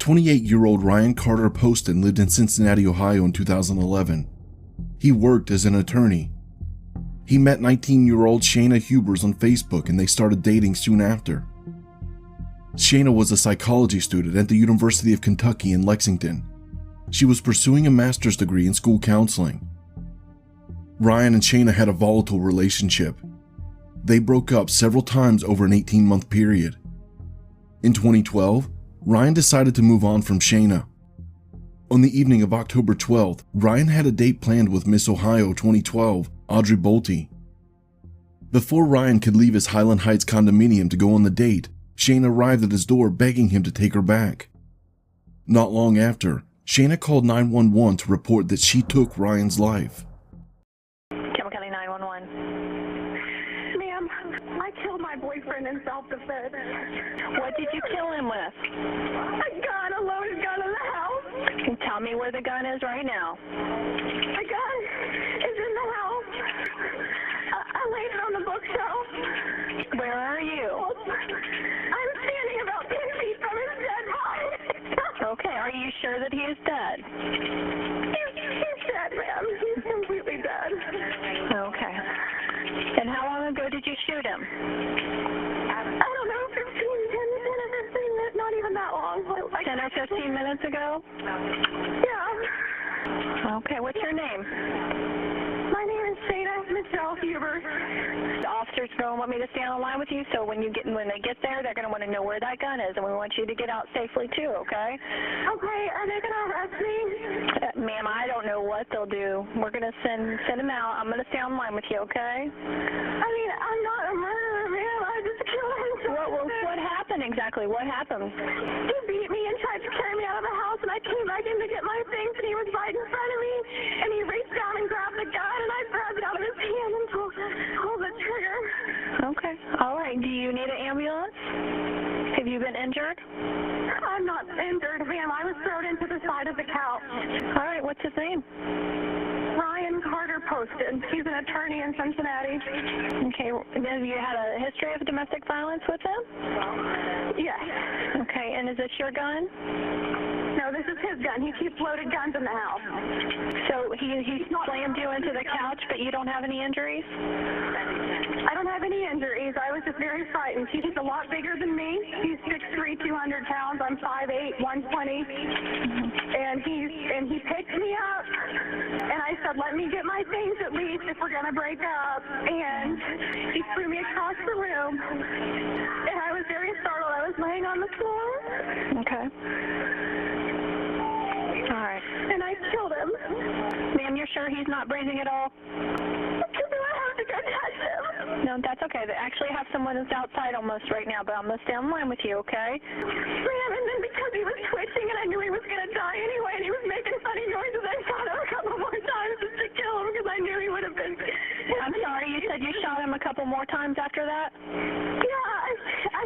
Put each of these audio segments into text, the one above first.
28-year-old Ryan Poston lived in Cincinnati, Ohio in 2011. He worked as an attorney. He met 19-year-old Shayna Hubers on Facebook and they started dating soon after. Shayna was a psychology student at the University of Kentucky in Lexington. She was pursuing a master's degree in school counseling. Ryan and Shayna had a volatile relationship. They broke up several times over an 18-month period. In 2012, Ryan decided to move on from Shayna. On the evening of October 12th, Ryan had a date planned with Miss Ohio 2012, Audrey Bolte. Before Ryan could leave his Highland Heights condominium to go on the date, Shayna arrived at his door begging him to take her back. Not long after, Shayna called 911 to report that she took Ryan's life. Campbell County 911. Ma'am, I killed my boyfriend in self-defense. What did you kill him with? A gun, a loaded gun in the house. Can you tell me where the gun is right now? The gun is in the house. I laid it on the bookshelf. Where are you? I'm standing about 10 feet from his dead body. Okay, are you sure that he is dead? He's dead, ma'am. He's completely dead. Okay. And how long ago did you shoot him? I don't know, 10 or 15 minutes, not even that long. 10 or 15 minutes ago? Yeah. Okay, what's your name? My name is Shayna Hubers. The officers are going to want me to stay on the line with you, so when they get there, they're going to want to know where that gun is, and we want you to get out safely too, okay? Okay, are they going to arrest me? Ma'am, I don't know what they'll do. We're going to send them out. I'm going to stay on the line with you, okay? I mean, I'm not a murderer, ma'am. I just killed him. What happened exactly? What happened? He beat me and tried to carry me out of the house, and I came back in to get my things, and he was right in front of me, and he reached down and grabbed the gun, and I grabbed it out of his hand and pulled the trigger. Okay. All right. Do you need an ambulance? Have you been injured? I'm not injured, ma'am. I was thrown into the side of the couch. All right. What's his name? Ryan Poston. He's an attorney in Cincinnati. Okay. Have you had a history of domestic violence with him? Yes. Okay. And is this your gun? No, this is his gun. He keeps loaded guns in the house. So he slammed you into the couch, but you don't have any injuries? I don't have any injuries. I was just very frightened. He's a lot bigger than me. He's 6'3", 200 pounds. I'm 5'8", 120. And he picked me up, and I said, let me get my things at least if we're going to break up. And he threw me across the room, and I was very startled. I was laying on the floor. Okay. All right. And I killed him. Ma'am, you're sure he's not breathing at all? Because I have to go touch him. No, that's okay. They actually have someone that's outside almost right now, but I'm going to stay on the line with you, okay? Ma'am, and then because he was twitching and I knew he was going to die anyway, and he was making funny noises, I shot him a couple more times just to kill him because I knew he would have been... I'm sorry, you said you shot him a couple more times after that? Yeah.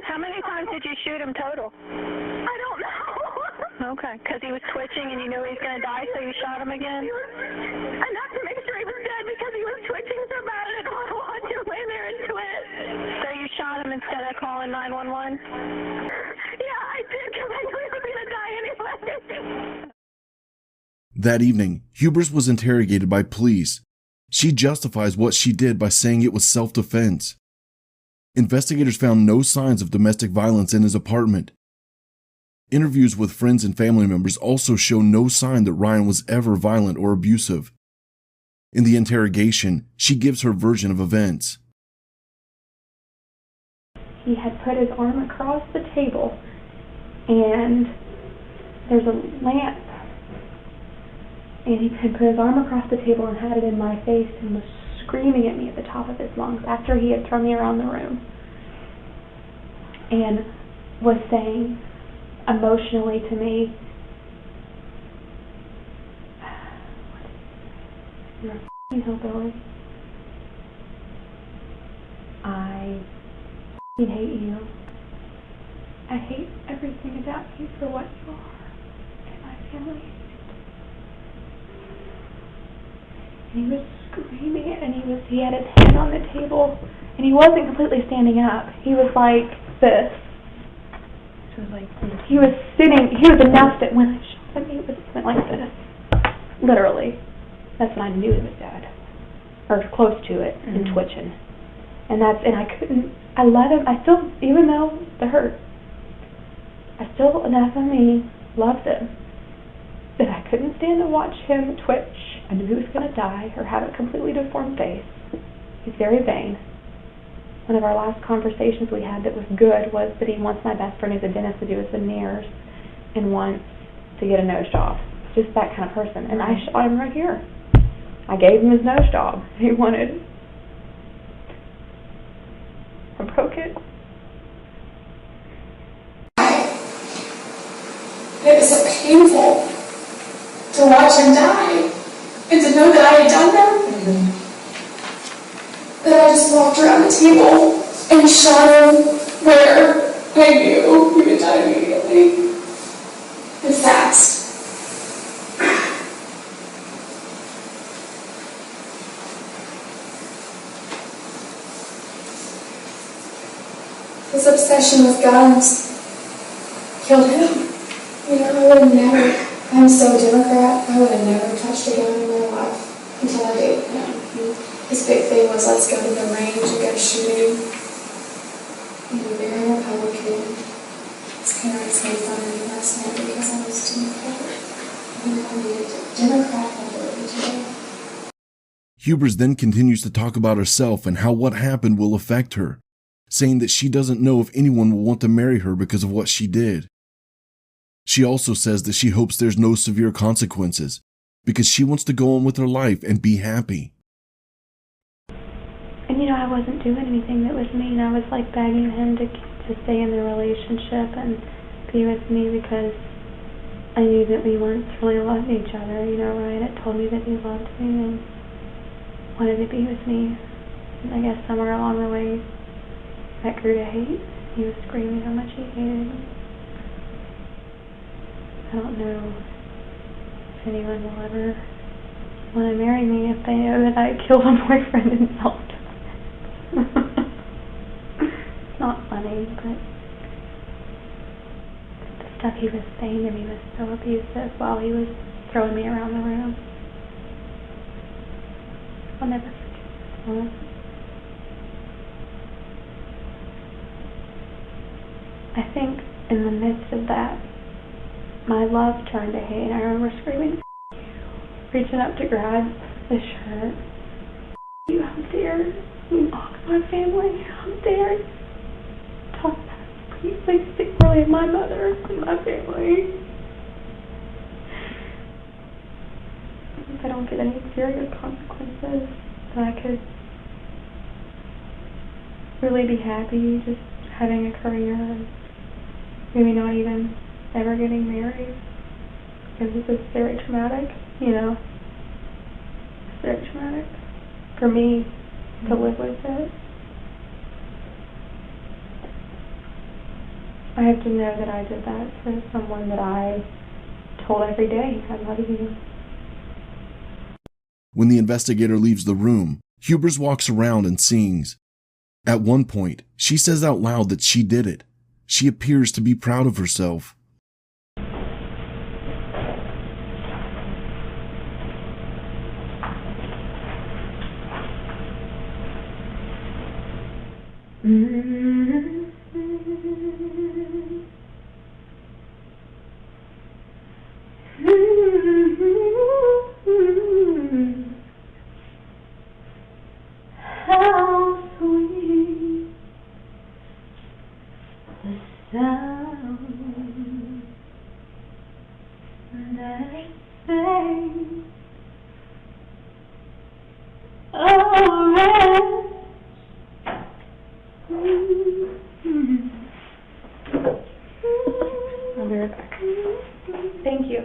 How many times did you shoot him total? I don't know. Okay, because he was twitching and you knew he was going to die, so you shot him again? Enough to make sure he was dead because he was twitching so bad and I didn't want to watch him lay there and twitch. So you shot him instead of calling 911? Yeah, I did because I knew he was going to die anyway. That evening, Hubers was interrogated by police. She justifies what she did by saying it was self-defense. Investigators found no signs of domestic violence in his apartment. Interviews with friends and family members also show no sign that Ryan was ever violent or abusive. In the interrogation, she gives her version of events. He had put his arm across the table, and there's a lamp, and he had put his arm across the table and had it in my face and was screaming at me at the top of his lungs after he had thrown me around the room, and was saying emotionally to me, "You're a f***ing hillbilly. I f***ing hate you. I hate everything about you for what you are, and my family." And he was screaming it, and he had his hand on the table, and he wasn't completely standing up. He was like this. So He was announced it when I shot him. He went like this. Literally. That's when I knew he was dead. Or close to it, and twitching. And I let him, I still, even though it hurt, I still, enough of me, loved him. That I couldn't stand to watch him twitch. I knew he was going to die, or have a completely deformed face. He's very vain. One of our last conversations we had that was good was that he wants my best friend who's a dentist to do his veneers and wants to get a nose job. Just that kind of person. And I shot him right here. I gave him his nose job. He wanted. I broke it. It was so painful to watch him die and to know that I had done that. That I just walked around the table and shot him where I knew he would die immediately. And fast. His obsession with guns killed him. You know, I would have never, I'm so Democrat, I would have never touched a gun in my life until I dated him. His big thing was, let's go to the range and go shooting. He was very Republican. His parents made fun of me last night because I was Democrat. You know, I needed Democrat ability today. Hubers then continues to talk about herself and how what happened will affect her, saying that she doesn't know if anyone will want to marry her because of what she did. She also says that she hopes there's no severe consequences because she wants to go on with her life and be happy. And you know, I wasn't doing anything that was mean. I was like begging him to stay in the relationship and be with me because I knew that we weren't really loving each other. You know, Ryan had told me that he loved me and wanted to be with me. And I guess somewhere along the way, that grew to hate. He was screaming how much he hated me. I don't know if anyone will ever want to marry me if they know that I killed a boyfriend in self-defense. It's not funny, but the stuff he was saying to me was so abusive while he was throwing me around the room. I'll never forget this moment. I think in the midst of that, my love turned to hate, and I remember screaming, reaching up to grab the shirt. You, how dare you mock my family? How dare you talk about you please speak poorly of my mother and my family? If I don't get any serious consequences, then I could really be happy just having a career and maybe not even ever getting married, because this is very traumatic, you know. It's very traumatic for me to live with it. I have to know that I did that for someone that I told every day, I love you. When the investigator leaves the room, Hubers walks around and sings. At one point, she says out loud that she did it. She appears to be proud of herself. How sweet the sound that it sings. Oh, rest. I'll be right back. Thank you.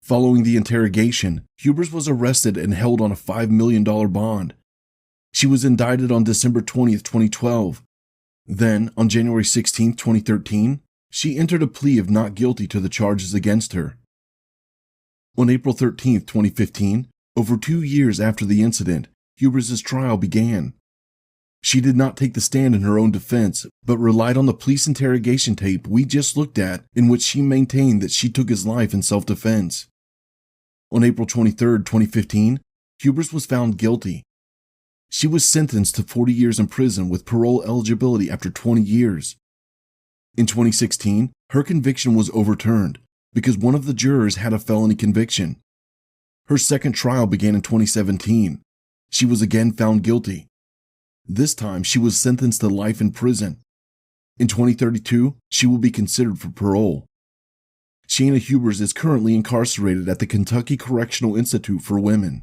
Following the interrogation, Hubers was arrested and held on a $5 million bond. She was indicted on December 20th, 2012. Then, on January 16th, 2013, she entered a plea of not guilty to the charges against her. On April 13th, 2015, over 2 years after the incident, Hubers' trial began. She did not take the stand in her own defense, but relied on the police interrogation tape we just looked at, in which she maintained that she took his life in self-defense. On April 23, 2015, Hubers was found guilty. She was sentenced to 40 years in prison with parole eligibility after 20 years. In 2016, her conviction was overturned because one of the jurors had a felony conviction. Her second trial began in 2017. She was again found guilty. This time, she was sentenced to life in prison. In 2032, she will be considered for parole. Shayna Hubers is currently incarcerated at the Kentucky Correctional Institute for Women.